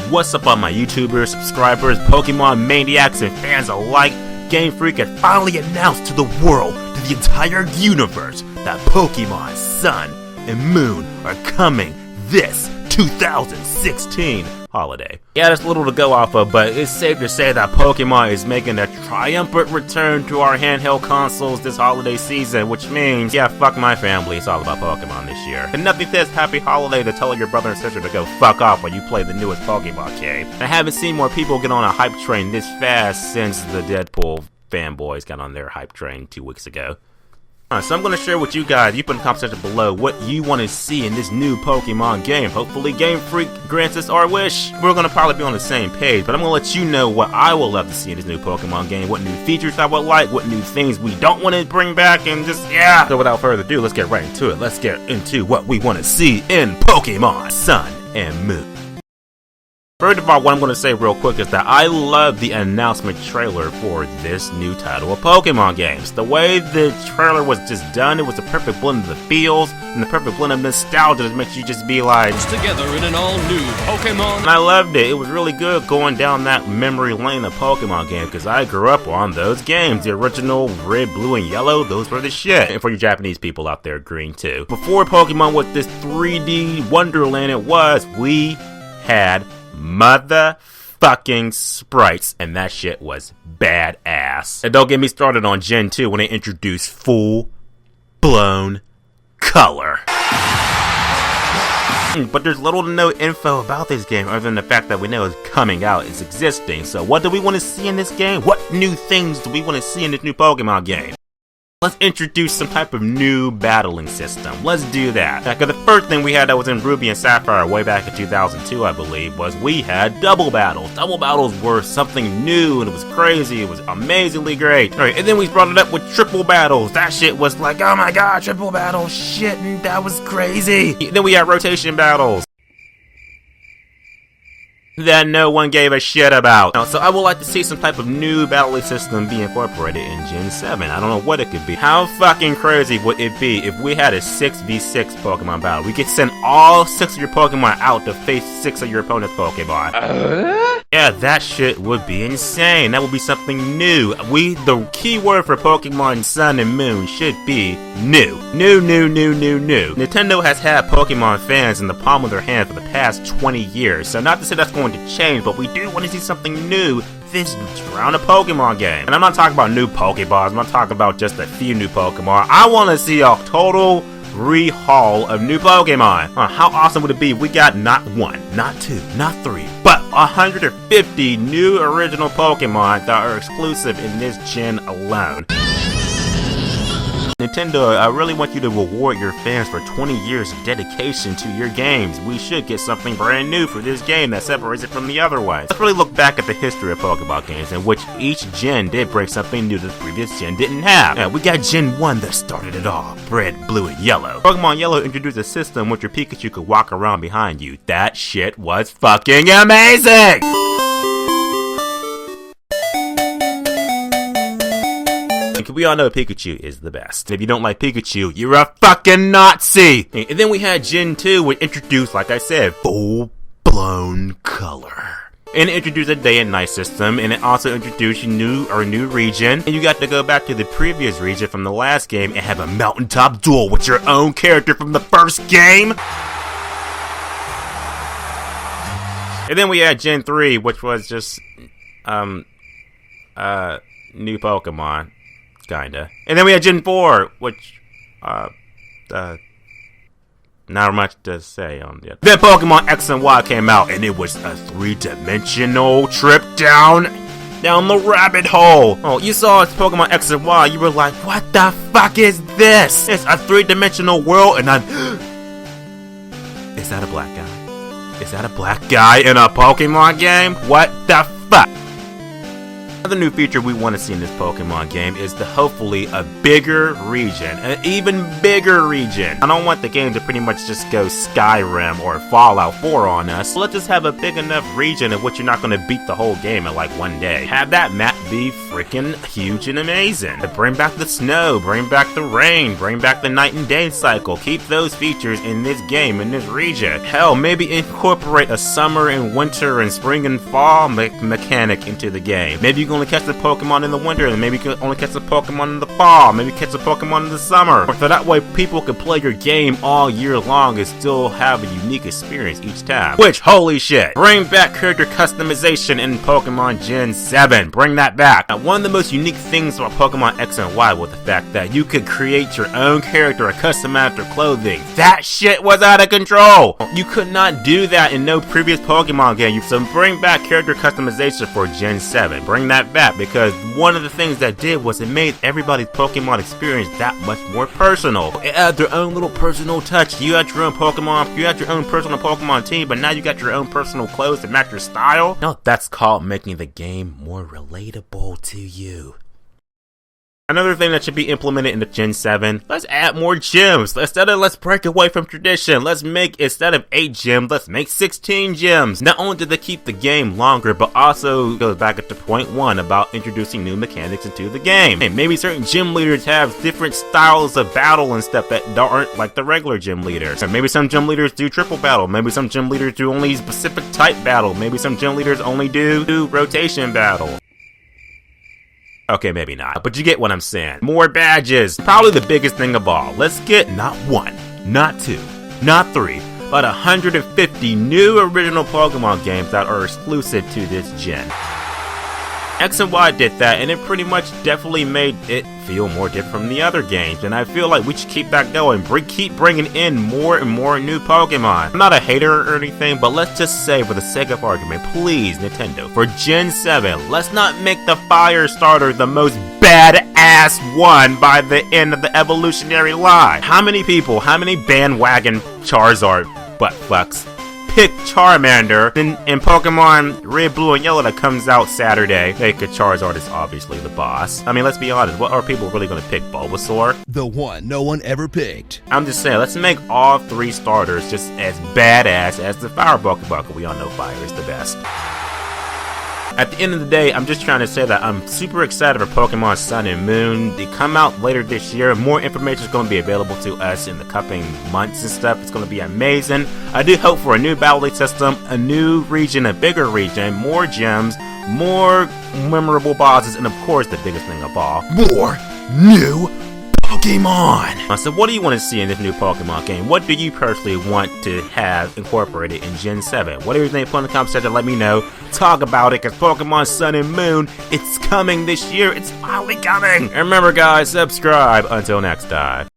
What's up all my YouTubers, subscribers, Pokemon maniacs, and fans alike? Game Freak had finally announced to the world, to the entire universe, that Pokemon Sun and Moon are coming this 2016 holiday. Yeah, there's little to go off of, but it's safe to say that Pokemon is making a triumphant return to our handheld consoles this holiday season, which means, yeah, fuck my family, it's all about Pokemon this year. And nothing says happy holiday to tell your brother and sister to go fuck off while you play the newest Pokemon game. I haven't seen more people get on a hype train this fast since the Deadpool fanboys got on their hype train 2 weeks ago. So I'm going to share with you guys, you put in the comment section below, what you want to see in this new Pokemon game. Hopefully Game Freak grants us our wish. We're going to probably be on the same page, but I'm going to let you know what I would love to see in this new Pokemon game, what new features I would like, what new things we don't want to bring back, and just, yeah. So without further ado, let's get right into it. Let's get into what we want to see in Pokemon Sun and Moon. First of all, what I'm going to say real quick is that I love the announcement trailer for this new title of Pokemon games. The way the trailer was just done, it was the perfect blend of the feels and the perfect blend of nostalgia that makes you just be like, together in an all-new Pokemon. And I loved it. It was really good going down that memory lane of Pokemon games because I grew up on those games. The original red, blue, and yellow, those were the shit. And for you Japanese people out there, green too. Before Pokemon was this 3D wonderland it was, we had motherfucking sprites, and that shit was badass. And don't get me started on Gen 2 when they introduced full-blown color. But there's little to no info about this game other than the fact that we know it's coming out, it's existing. So what do we want to see in this game? What new things do we want to see in this new Pokemon game? Let's introduce some type of new battling system. Let's do that. Because the first thing we had that was in Ruby and Sapphire way back in 2002, I believe, was we had double battles. Double battles were something new and it was crazy. It was amazingly great. Alright, and then we brought it up with triple battles. That shit was like, oh my god, triple battles, shit, and that was crazy. Then we had rotation battles that no one gave a shit about. So I would like to see some type of new battling system be incorporated in Gen 7. I don't know what it could be. How fucking crazy would it be if we had a 6v6 Pokemon battle? We could send all 6 of your Pokemon out to face 6 of your opponent's Pokemon. Yeah, that shit would be insane. That would be something new. The key word for Pokemon Sun and Moon should be new. New. Nintendo has had Pokemon fans in the palm of their hand for the past 20 years. So not to say that's going to change, but we do want to see something new this round of Pokemon game. And I'm not talking about new Pokeballs, I'm not talking about just a few new Pokemon. I want to see a total rehaul of new Pokemon. How awesome would it be if we got not 1, not 2, not 3, but 150 new original Pokemon that are exclusive in this gen alone. Nintendo, I really want you to reward your fans for 20 years of dedication to your games. We should get something brand new for this game that separates it from the other ones. Let's really look back at the history of Pokemon games, in which each gen did bring something new that the previous gen didn't have. Now, we got Gen 1 that started it all, red, blue, and yellow. Pokemon Yellow introduced a system which your Pikachu could walk around behind you. That shit was fucking amazing! We all know Pikachu is the best. If you don't like Pikachu, you're a fucking Nazi! And then we had Gen 2, which introduced, like I said, full-blown color. And it introduced a day and night system, and it also introduced a new region. And you got to go back to the previous region from the last game and have a mountaintop duel with your own character from the first game. And then we had Gen 3, which was just, new Pokemon. Kinda. And then we had Gen 4, which, not much to say on the other. Then Pokemon X and Y came out, and it was a 3-dimensional trip down the rabbit hole. Oh, you saw Pokemon X and Y, you were like, what the fuck is this? It's a 3-dimensional world, and is that a black guy? Is that a black guy in a Pokemon game? What the fuck? Another new feature we want to see in this Pokemon game is hopefully a bigger region, an even bigger region. I don't want the game to pretty much just go Skyrim or Fallout 4 on us. Let's just have a big enough region in which you're not going to beat the whole game in like one day. Have that map be freaking huge and amazing. Bring back the snow, bring back the rain, bring back the night and day cycle. Keep those features in this game, in this region. Hell, maybe incorporate a summer and winter and spring and fall mechanic into the game. Maybe you can only catch the Pokemon in the winter, and maybe you can only catch the Pokemon in the fall, maybe catch the Pokemon in the summer. So that way people can play your game all year long and still have a unique experience each time. Which, holy shit, bring back character customization in Pokemon Gen 7. Bring that back. Now, one of the most unique things about Pokemon X and Y was the fact that you could create your own character and customize their clothing. That shit was out of control! You could not do that in no previous Pokemon game. So bring back character customization for Gen 7. Bring that back, because one of the things that did was it made everybody's Pokemon experience that much more personal. It had their own little personal touch. You had your own Pokemon, you had your own personal Pokemon team, but now you got your own personal clothes to match your style. No, that's called making the game more relatable to you. Another thing that should be implemented in the Gen 7, let's add more gyms. Let's break away from tradition. Let's make, instead of 8 gyms, let's make 16 gyms. Not only did they keep the game longer, but also goes back up to point 1 about introducing new mechanics into the game. And maybe certain gym leaders have different styles of battle and stuff that aren't like the regular gym leaders. And maybe some gym leaders do triple battle. Maybe some gym leaders do only specific type battle. Maybe some gym leaders only do rotation battle. Okay, maybe not, but you get what I'm saying. More badges. Probably the biggest thing of all. Let's get not 1, not 2, not 3, but 150 new original Pokemon games that are exclusive to this gen. X and Y did that, and it pretty much definitely made it feel more different from the other games, and I feel like we should keep that going. Keep bringing in more and more new Pokemon. I'm not a hater or anything, but let's just say, for the sake of argument, please, Nintendo, for Gen 7, let's not make the Fire Starter the most badass one by the end of the evolutionary line. How many people, how many bandwagon Charizard buttfucks pick Charmander in Pokemon Red, Blue, and Yellow that comes out Saturday? Charizard is obviously the boss. I mean, let's be honest, what are people really going to pick? Bulbasaur? The one no one ever picked. I'm just saying, let's make all 3 starters just as badass as the Fire Pokemon. We all know Fire is the best. At the end of the day, I'm just trying to say that I'm super excited for Pokemon Sun and Moon. They come out later this year. More information is going to be available to us in the coming months and stuff. It's going to be amazing. I do hope for a new battling system, a new region, a bigger region, more gyms, more memorable bosses, and of course, the biggest thing of all, more new Pokemon! So what do you want to see in this new Pokemon game? What do you personally want to have incorporated in Gen 7? What do you think? Put in the comment section, let me know. Talk about it, because Pokemon Sun and Moon, it's coming this year. It's finally coming! And remember guys, subscribe. Until next time.